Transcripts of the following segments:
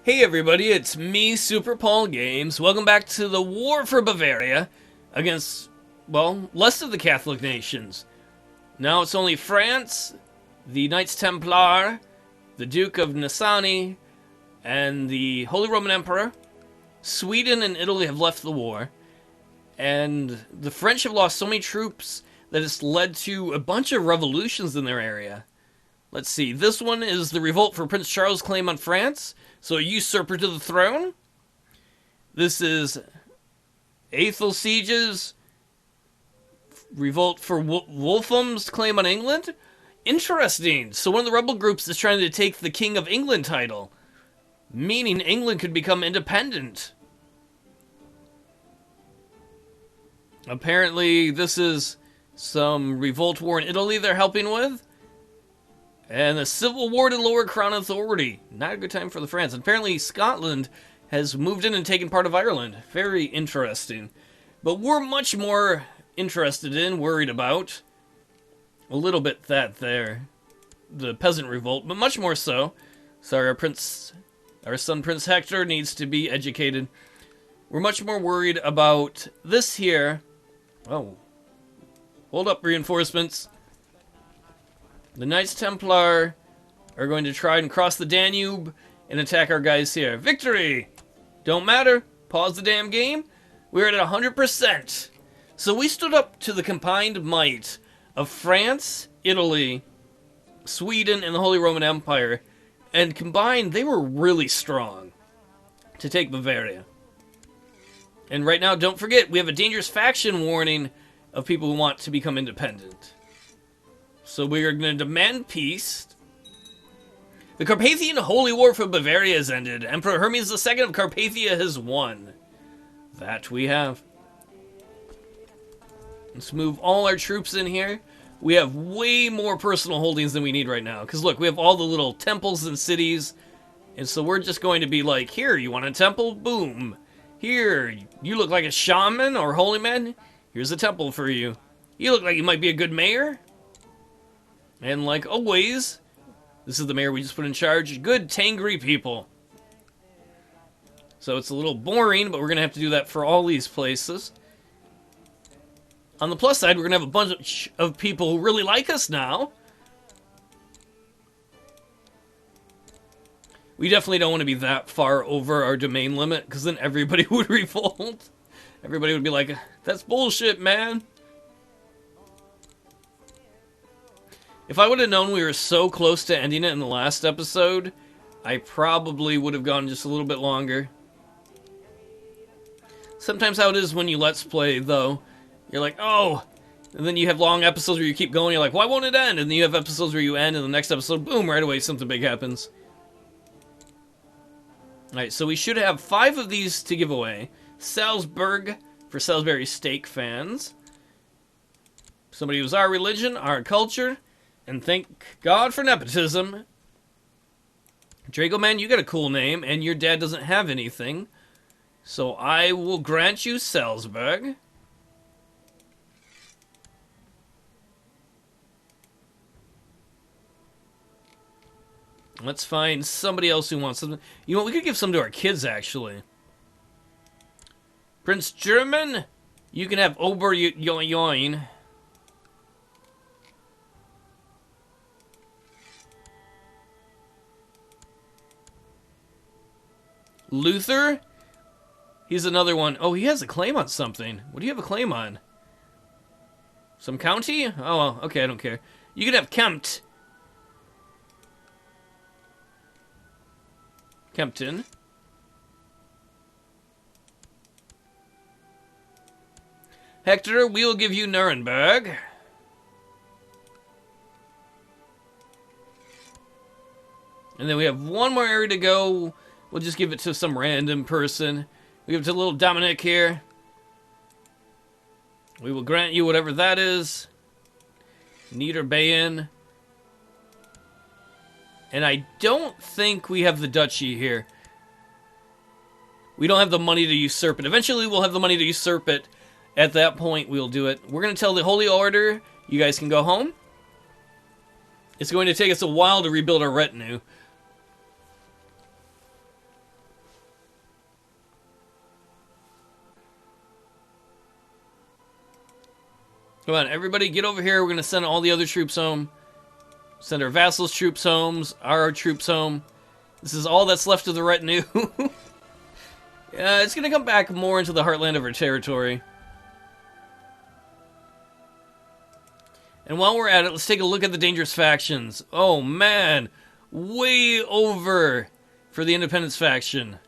Hey everybody, it's me, Super Paul Games. Welcome back to the War for Bavaria against, well, less of the Catholic nations. Now it's only France, the Knights Templar, the Duke of Nassani, and the Holy Roman Emperor. Sweden and Italy have left the war, and the French have lost so many troops that it's led to a bunch of revolutions in their area. Let's see, this one is the revolt for Prince Charles' claim on France, so a usurper to the throne. This is Aethel Siege's revolt for Wolfham's claim on England. Interesting, so one of the rebel groups is trying to take the King of England title, meaning England could become independent. Apparently this is some revolt war in Italy they're helping with. And a civil war to lower crown authority. Not a good time for the France. And apparently Scotland has moved in and taken part of Ireland. Very interesting. But we're much more interested in, worried about, a little bit that there, the peasant revolt, but much more so. Sorry, our son Prince Hector needs to be educated. We're much more worried about this here. Oh. Hold up, reinforcements. The Knights Templar are going to try and cross the Danube and attack our guys here. Victory! Don't matter. Pause the damn game. We're at 100%. So we stood up to the combined might of France, Italy, Sweden, and the Holy Roman Empire. And combined, they were really strong to take Bavaria. And right now, don't forget, we have a dangerous faction warning of people who want to become independent. So we are going to demand peace. The Carpathian Holy War for Bavaria has ended. Emperor Hermes II of Carpathia has won. That we have. Let's move all our troops in here. We have way more personal holdings than we need right now. Because look, we have all the little temples and cities. And so we're just going to be like, here, you want a temple? Boom. Here, you look like a shaman or holy man? Here's a temple for you. You look like you might be a good mayor? And like always, this is the mayor we just put in charge. Good, tangry people. So it's a little boring, but we're going to have to do that for all these places. On the plus side, we're going to have a bunch of people who really like us now. We definitely don't want to be that far over our domain limit, because then everybody would revolt. Everybody would be like, that's bullshit, man. If I would have known we were so close to ending it in the last episode, I probably would have gone just a little bit longer. Sometimes how it is when you Let's Play, though. You're like, oh! And then you have long episodes where you keep going, you're like, why won't it end? And then you have episodes where you end, and the next episode, boom, right away something big happens. Alright, so we should have 5 of these to give away. Salzburg, for Salisbury steak fans. Somebody who's our religion, our culture. And thank God for nepotism. Drago Man, you got a cool name, and your dad doesn't have anything. So I will grant you Salzburg. Let's find somebody else who wants something. You know what, we could give some to our kids, actually. Prince German, you can have Oberjoin. Luther? He's another one. Oh, he has a claim on something. What do you have a claim on? Some county? Oh, well, okay, I don't care. You can have Kempt. Kempton. Hector, we will give you Nuremberg. And then we have one more area to go. We'll just give it to some random person. We give it to little Dominic here. We will grant you whatever that is. Niederbayern. And I don't think we have the duchy here. We don't have the money to usurp it. Eventually we'll have the money to usurp it. At that point, we'll do it. We're going to tell the Holy Order, you guys can go home. It's going to take us a while to rebuild our retinue. Come on, everybody get over here. We're going to send all the other troops home. Send our vassals' troops home, our troops home. This is all that's left of the retinue. Yeah, it's going to come back more into the heartland of our territory. And while we're at it, let's take a look at the dangerous factions. Oh, man. Way over for the independence faction,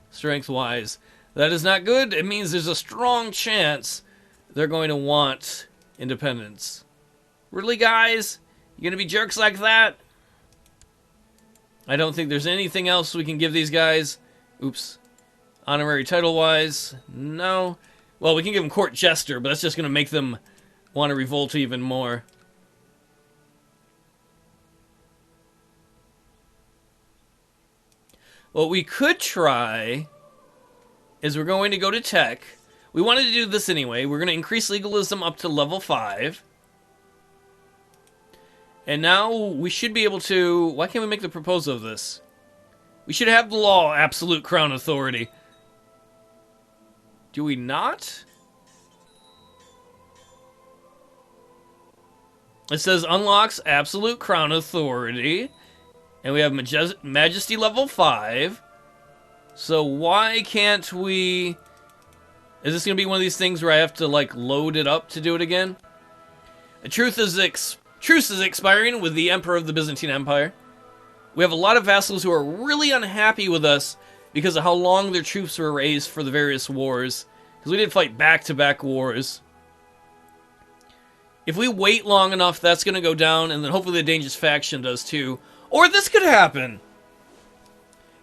strength-wise. That is not good. It means there's a strong chance they're going to want independence. Really, guys? You gonna be jerks like that? I don't think there's anything else we can give these guys. Oops. Honorary title-wise, no. Well, we can give them court jester, but that's just gonna make them want to revolt even more. What we could try is we're going to go to tech. We wanted to do this anyway. We're going to increase legalism up to level 5. And now we should be able to... Why can't we make the proposal of this? We should have the law absolute crown authority. Do we not? It says unlocks absolute crown authority. And we have majesty level 5. So why can't we... Is this going to be one of these things where I have to, like, load it up to do it again? A truce is expiring with the Emperor of the Byzantine Empire. We have a lot of vassals who are really unhappy with us because of how long their troops were raised for the various wars. Because we did fight back-to-back wars. If we wait long enough, that's going to go down, and then hopefully the dangerous faction does too. Or this could happen.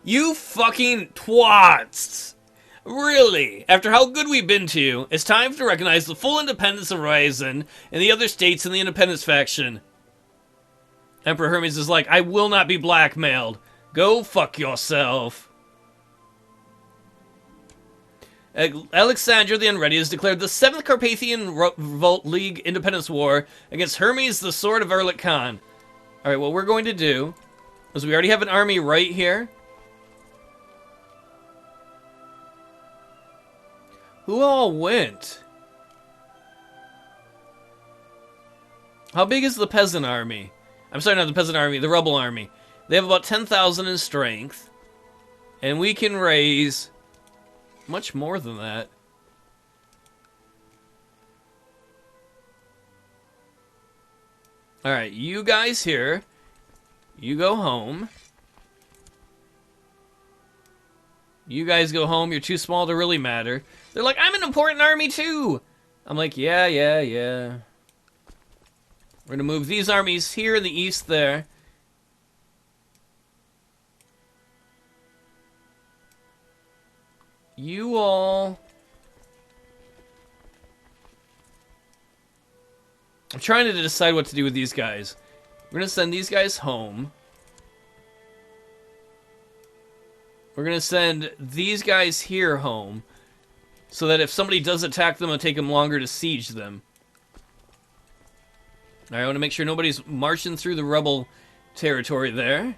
You fucking twats. Really? After how good we've been to you, it's time to recognize the full independence of Ryazan and the other states in the independence faction. Emperor Hermes is like, I will not be blackmailed. Go fuck yourself. Alexander the Unready has declared the 7th Carpathian Revolt League Independence War against Hermes the Sword of Erlik Khan. Alright, what we're going to do is we already have an army right here. Who all went? How big is the peasant army? I'm sorry, not the peasant army, the rebel army. They have about 10,000 in strength. And we can raise much more than that. Alright, you guys here. You go home. You guys go home. You're too small to really matter. They're like, I'm an important army too. I'm like, yeah. We're going to move these armies here in the east there. You all... I'm trying to decide what to do with these guys. We're going to send these guys home. We're going to send these guys here home. So that if somebody does attack them, it'll take them longer to siege them. Alright, I want to make sure nobody's marching through the rebel territory there.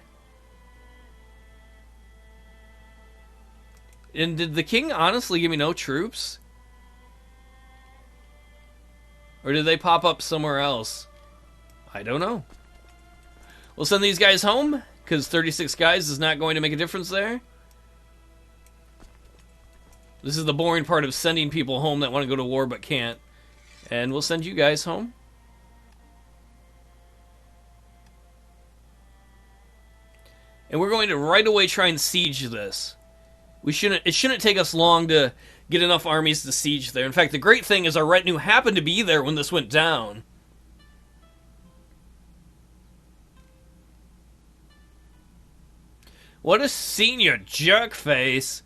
And did the king honestly give me no troops? Or did they pop up somewhere else? I don't know. We'll send these guys home, because 36 guys is not going to make a difference there. This is the boring part of sending people home that want to go to war but can't. And we'll send you guys home. And we're going to right away try and siege this. It shouldn't take us long to get enough armies to siege there. In fact, the great thing is our retinue happened to be there when this went down. What a senior jerk face.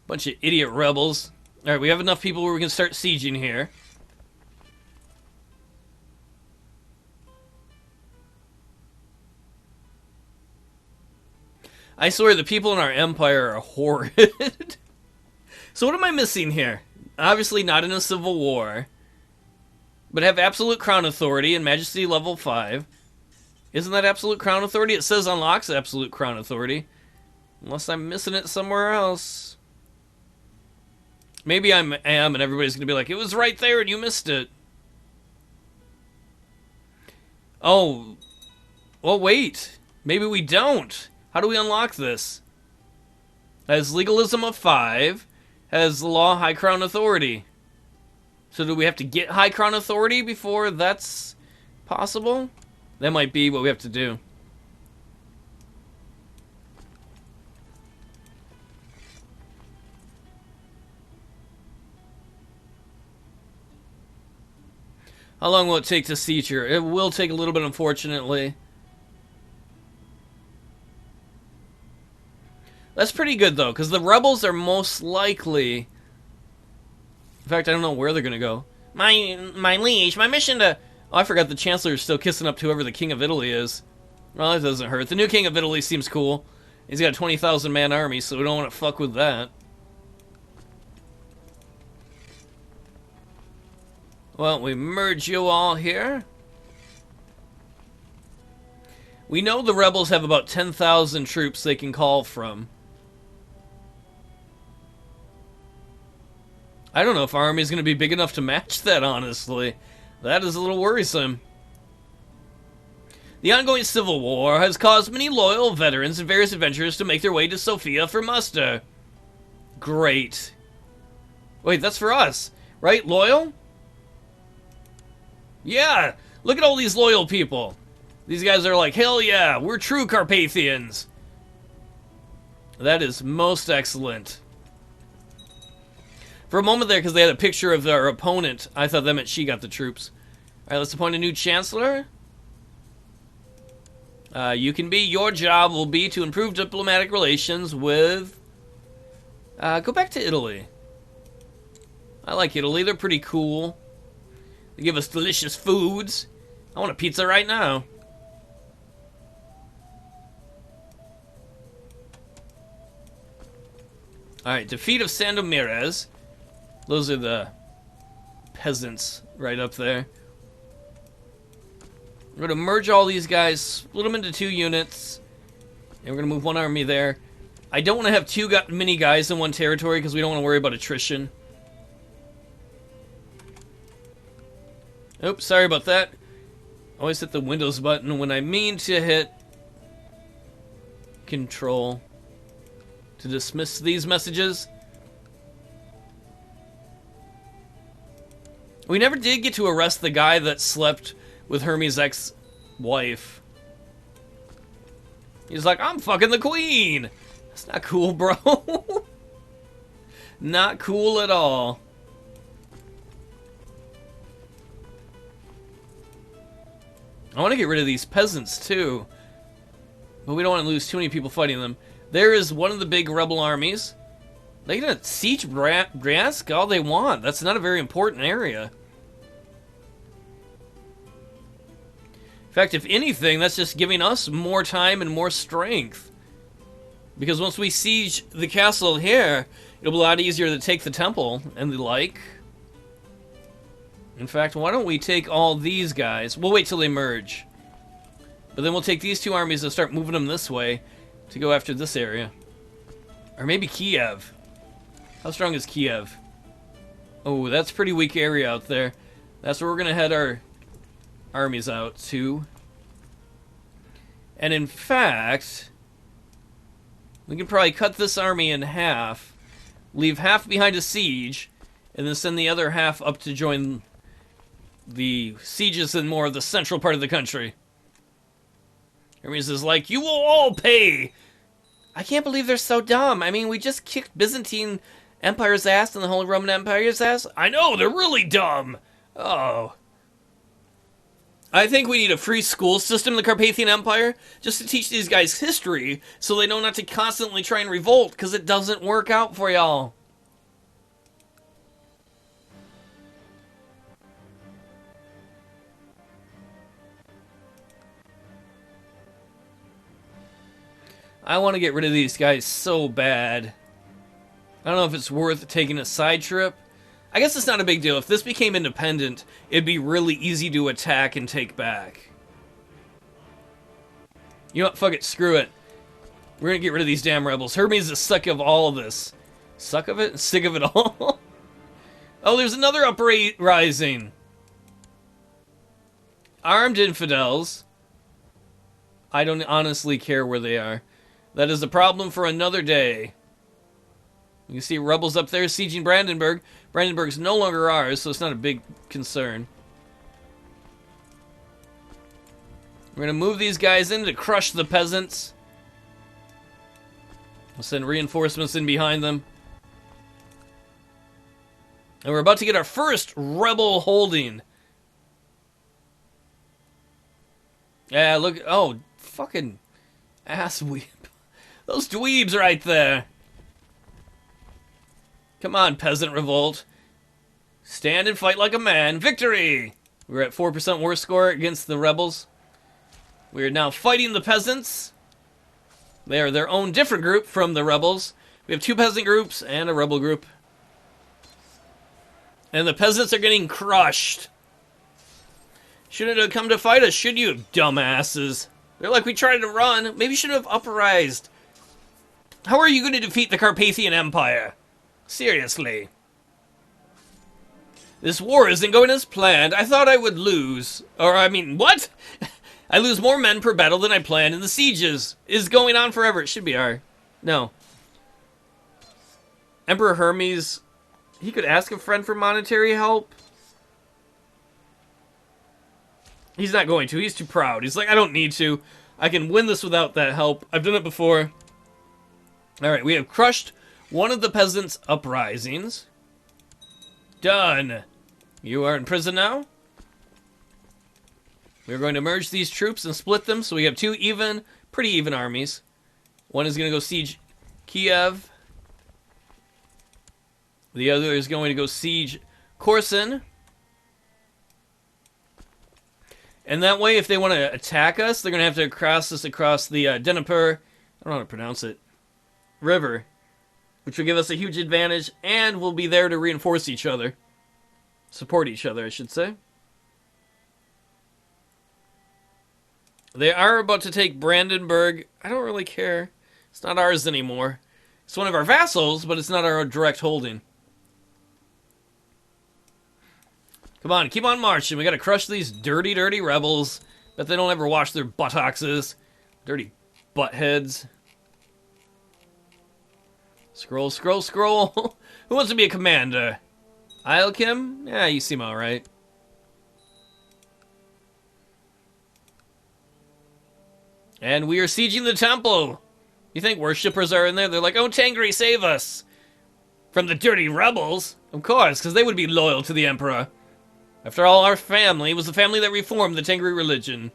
Bunch of idiot rebels. Alright, we have enough people where we can start sieging here. I swear the people in our empire are horrid. So what am I missing here? Obviously not in a civil war. But have absolute crown authority and majesty level 5. Isn't that absolute crown authority? It says unlocks absolute crown authority. Unless I'm missing it somewhere else. Maybe I am and everybody's going to be like, it was right there and you missed it. Oh, well, wait. Maybe we don't. How do we unlock this? Has legalism of 5. Has the law High Crown authority. So do we have to get High Crown authority before that's possible? That might be what we have to do. How long will it take to siege her? It will take a little bit, unfortunately. That's pretty good, though, because the rebels are most likely... In fact, I don't know where they're going to go. My liege, my mission to... Oh, I forgot the Chancellor is still kissing up to whoever the King of Italy is. Well, that doesn't hurt. The new King of Italy seems cool. He's got a 20,000-man army, so we don't want to fuck with that. Well, we merge you all here. We know the rebels have about 10,000 troops they can call from. I don't know if our army is going to be big enough to match that, honestly. That is a little worrisome. The ongoing civil war has caused many loyal veterans and various adventurers to make their way to Sofia for muster. Great. Wait, that's for us, right? Loyal? Yeah, look at all these loyal people. These guys are like, hell yeah, we're true Carpathians. That is most excellent. For a moment there, because they had a picture of their opponent, I thought that meant she got the troops. Alright, let's appoint a new Chancellor. You can be. Your job will be to improve diplomatic relations with... go back to Italy. I like Italy. They're pretty cool. They give us delicious foods. I want a pizza right now. Alright, defeat of Sandomierz. Those are the peasants right up there. We're going to merge all these guys, split them into 2 units, and we're going to move one army there. I don't want to have too many guys in one territory because we don't want to worry about attrition. Oops, sorry about that. Always hit the Windows button when I mean to hit Control to dismiss these messages. We never did get to arrest the guy that slept with Hermes' ex-wife. He's like, I'm fucking the queen! That's not cool, bro. Not cool at all. I want to get rid of these peasants, too. But we don't want to lose too many people fighting them. There is one of the big rebel armies. They can siege Bryansk all they want. That's not a very important area. In fact, if anything, that's just giving us more time and more strength. Because once we siege the castle here, it'll be a lot easier to take the temple and the like. In fact, why don't we take all these guys? We'll wait till they merge. But then we'll take these 2 armies and start moving them this way to go after this area. Or maybe Kiev. How strong is Kiev? Oh, that's a pretty weak area out there. That's where we're going to head our armies out to. And in fact, we can probably cut this army in half, leave half behind to siege, and then send the other half up to join the sieges in more of the central part of the country. Hermes is like, you will all pay! I can't believe they're so dumb. I mean, we just kicked Byzantine Empire's ass and the Holy Roman Empire's ass. I know, they're really dumb! Oh. I think we need a free school system in the Carpathian Empire just to teach these guys history so they know not to constantly try and revolt, because it doesn't work out for y'all. I want to get rid of these guys so bad. I don't know if it's worth taking a side trip. I guess it's not a big deal. If this became independent, it'd be really easy to attack and take back. You know what? Fuck it. Screw it. We're gonna get rid of these damn rebels. Hermes is sick of all of this. Suck of it? Sick of it all? Oh, there's another uprising. armed infidels. I don't honestly care where they are. That is a problem for another day. You can see rebels up there sieging Brandenburg. Brandenburg's no longer ours, so it's not a big concern. We're going to move these guys in to crush the peasants. We'll send reinforcements in behind them. And we're about to get our first rebel holding. Yeah, look. Oh, fucking assweep. Those dweebs right there. Come on, peasant revolt. Stand and fight like a man. Victory! We're at 4% war score against the rebels. We are now fighting the peasants. They are their own different group from the rebels. We have 2 peasant groups and a rebel group. And the peasants are getting crushed. Shouldn't have come to fight us, should you, dumbasses? They're like, we tried to run. Maybe you should have uprised. How are you going to defeat the Carpathian Empire? Seriously. This war isn't going as planned. I thought I would lose. Or, I mean, what? I lose more men per battle than I planned, and the sieges is going on forever. It should be our... No. Emperor Hermes, he could ask a friend for monetary help. He's not going to. He's too proud. He's like, I don't need to. I can win this without that help. I've done it before. Alright, we have crushed one of the peasants' uprisings. Done. You are in prison now. We're going to merge these troops and split them, so we have 2 even, pretty even armies. One is going to go siege Kiev. The other is going to go siege Korsun. And that way, if they want to attack us, they're going to have to cross us across the Dnieper, I don't know how to pronounce it, river, which will give us a huge advantage, and we'll be there to reinforce each other. Support each other, I should say. They are about to take Brandenburg. I don't really care. It's not ours anymore. It's one of our vassals, but it's not our direct holding. Come on, keep on marching. We gotta crush these dirty, dirty rebels. Bet they don't ever wash their buttocks. Dirty buttheads. Scroll, scroll, scroll. Who wants to be a commander? Ilkim? Yeah, you seem alright. And we are sieging the temple. You think worshippers are in there? They're like, oh, Tengri, save us. From the dirty rebels? Of course, because they would be loyal to the emperor. After all, our family was the family that reformed the Tengri religion.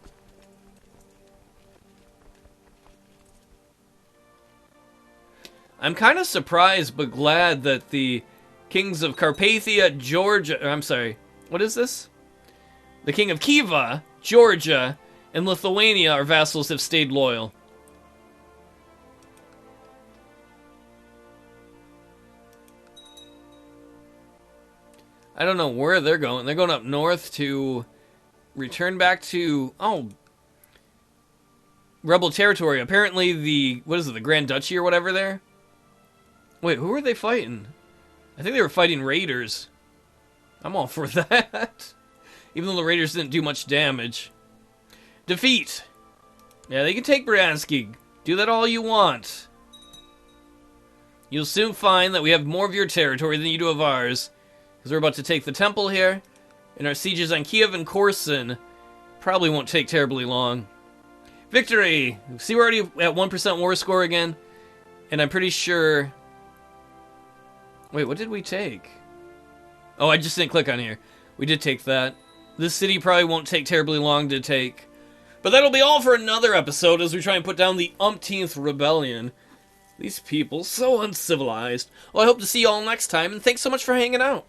I'm kind of surprised but glad that the kings of Carpathia, Georgia... I'm sorry, what is this? The king of Khiva, Georgia, and Lithuania, our vassals, have stayed loyal. I don't know where they're going. They're going up north to return back to... Oh. Rebel territory. Apparently the... What is it? The Grand Duchy or whatever there? Wait, who are they fighting? I think they were fighting raiders. I'm all for that. Even though the raiders didn't do much damage. Defeat. Yeah, they can take Bryansk. Do that all you want. You'll soon find that we have more of your territory than you do of ours. Because we're about to take the temple here. And our sieges on Kiev and Korsun probably won't take terribly long. Victory! See, we're already at 1% war score again. And I'm pretty sure... Wait, what did we take? Oh, I just didn't click on here. We did take that. This city probably won't take terribly long to take. But that'll be all for another episode as we try and put down the umpteenth rebellion. These people, so uncivilized. Well, I hope to see you all next time, and thanks so much for hanging out.